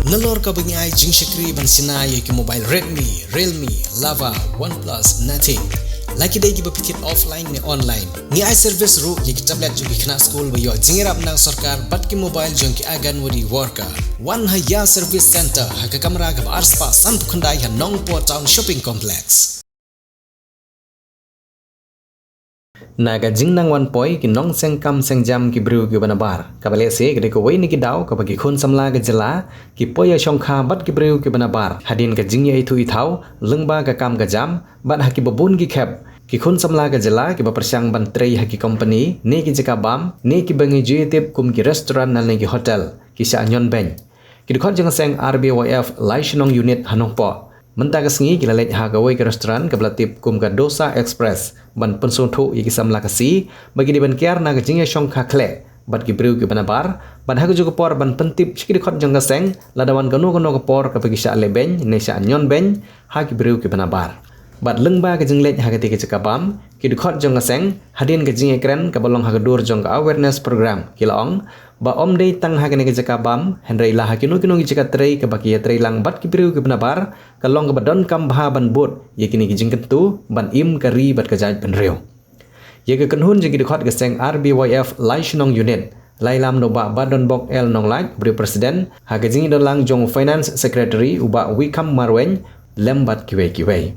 Nalor ka bengi ai jing shakri ban sinai ki mobile Redmi, Realme, Lava, OnePlus, Nothing. Laki dai ki bapitit offline ne online. Ni ai service ru ki tablet ju ki khna school ba yo jingirap nang sarkar bat ki mobile jong ki agan wari worker. One Haya Service Center ha ka kamera ka arspa san khundai ha Nongpo Town Shopping Complex. Naga jing nang wan poi ki nong seng kam seng jam ki bru ki banabar kabale se gede ko wei ni ki daw ka bagi khun samla ga jela ki poya shongkha bat ki bru ki banabar hadin ka jing ye thu i thau lengba ka kam ga jam bat ha ki babun ki khep ki khun samla ga jela ki ba persyang ban trei ha ki company ne ki jaka bam ne ki bangi jitip kum ki restaurant nal ne ki hotel ki sha nyon ben ki khot jang seng RBYF Laishnong unit hanong po Mentaka sengi kila lej ha gawai ke restoran ke belatip kum ke Dosa Express ban pensun thu iki samla kasi bagi di ban kiar na ke jingya shong kha khle bat ki briu ke banabar ban ha ke juga por ban pentip sikri khot jang seng ladawan ganu ke por ke bagi sha lebeng ne sha nyon ben ha ki briu ke banabar bat lengba ke jing lej ha ke tik bam ki khot jang seng hadin ke jing ekran ke bolong ha ke dur jong awareness program kila ong ba om dei tang ha ke bam henrei la ha kinu ki jaka trei ke baki trei lang bat ki briu ke banabar kalong ke badon kam bha ban bot ye kini ki jing kentu ban im kari bat ke jaj ban reu ye ke kenhun jing ki khot ke seng RBYF Laishnong unit lailam no ba badon bok el nong laj bri presiden ha ke jing dolang jong finance secretary uba wikam marwen lembat kiwe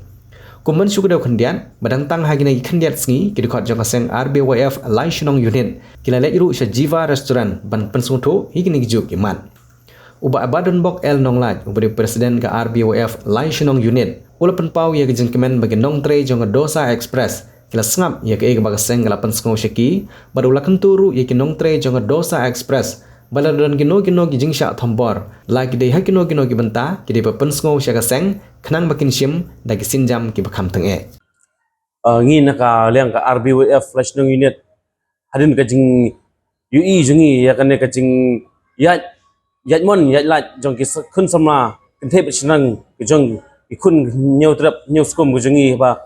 Kuman suku daw kendian, badang tang hagi nagi kendiat sengi, kini khot jong kaseng RBYF Laishnong unit, kila lek iru sa Jiva restaurant, ban pensung tu, higi nagi juk iman. Uba badan bok el nong laj, ubari presiden ke RBYF Laishnong unit, ula penpau ya ke jengkemen bagi nong tre jong Dosa Express, kila sengap ya ke ega bagaseng kala pensung syaki, bada ula kenturu ya ke nong tre jong Dosa Express, baladon kino ki jing syak thombor lagi dei ha kino ki benta ki dei pensung syak seng khnang bakin sim dagi sinjam ki bakham tenge ngi naka leng ka RBYF Laishnong unit hadin ka jing UI jungi ya kan ka jing yat mon yat lat jong ki khun samla kin thep chnang ki jong ki khun nyau trap nyau skom ku jungi ba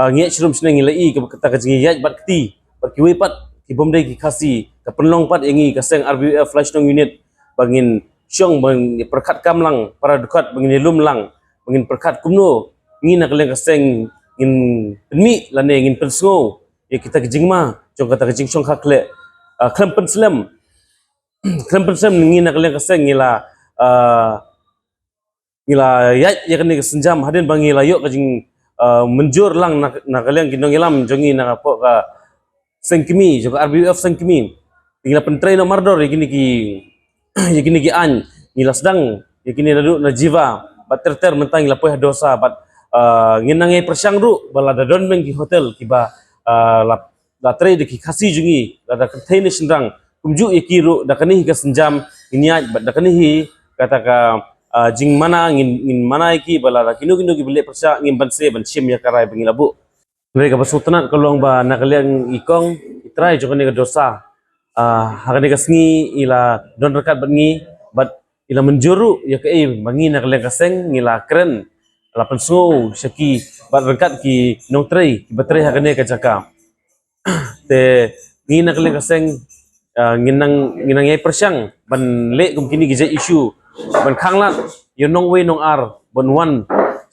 ngi chrum chnang ngi lai ka jing yat bat kti bat ki we pat ki bomdai ki khasi ka penlong pat ingi ka seng RBYF Laishnong unit bangin syong bang perkat kamlang para dukat bangin lum lang bangin perkat kumno ngi nak leng ka seng ngin penmi lane ngin pensngo ya kita kejingma jong kata kejing syong khakle klempen slam ngi nak leng ka seng ngila ya kan ni senjam hadin bangila yok kejing menjur lang nak leng kinong ilam jongi nak apa ka sengkimi juga RBYF sengkimi tinggal pentrei no mardor yakini ki an ngila sedang yakini nadu na Jiva bat ter mentang ngila poh dosa bat nginangai persyang ru bala da don beng ki hotel ki ba la trei de ki khasi jungi da container sendang kumju yakiru da kani ka senjam niat bat da kani kata ka jing mana ngin mana ki bala kinu ki bele persya ngin banse ban sim ya karai bengila bu mereka bersultanat kalau ba nakaliang ikong itrai joko ni dosa hakani kasngi ila don rekat bengi bat ila menjuru ya ke bangi nakaliang kaseng ngila keren la pensu syaki bat rekat ki nong trei ki batrei hakani ka jaka te ngi nakaliang kaseng nginang ye persyang ban le kum kini gija issue ban khanglat yo nong we nong ar ban wan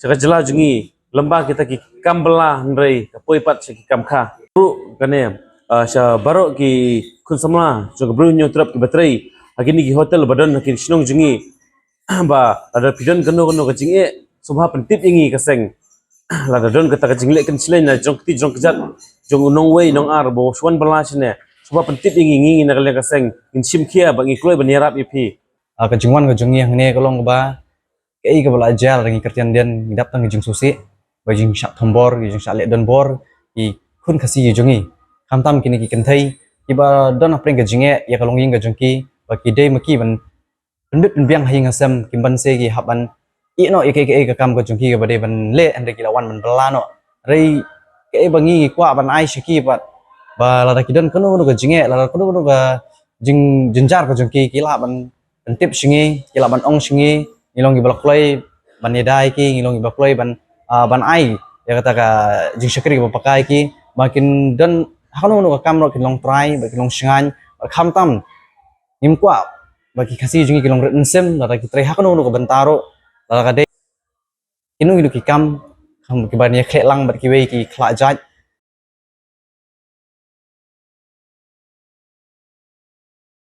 saka jela jungi lembah kita ki kambela ndrei kapoi pat ki kamkha ru kane sha baro ki khun samla jo bru nyo trap ki batrei agini ki hotel badon ki shnong jungi ba ada pidon kano ka jinge subha pentip ingi kaseng la don kata ka jingle kan silen na jong ti jong kjat jong nong wei nong ar bo swan bala chne subha pentip ingi na kale kaseng in sim khia bangi kloi banirap ipi ka jingwan ka jungi hangne kalong ba kei ka bala jal rangi kertian den dap tang jing susi bajing syak thombor jing syak lek don bor i khun khasi jungi khamtam kini ki kenthai ki ba don apring ka jinge ya kalong ying ka jungki ba ki dei maki ban pendut biang haing asam kimban se ki haban i no ke ka kam ka jungki ka bade ban le ande ki lawan ban belano rei ke bangi kwa ban ai shiki ba la ki don kono ka jinge la kono ka jing jenjar ka jungki ki la ban tip singi ki la ban ong singi ngilong ki balakloi ban yedai ki ngilong ki balakloi ban ai ya kata ka jing syakri ki pakai ki makin dan hakano no kam ro ki long try ba ki long singan kham tam nim kwa bagi kasih jungi kilong red ensem lara ki trei hakno no bentaro lara kade inu ki kam ham ki ban ye khek lang bat ki wei ki khla jat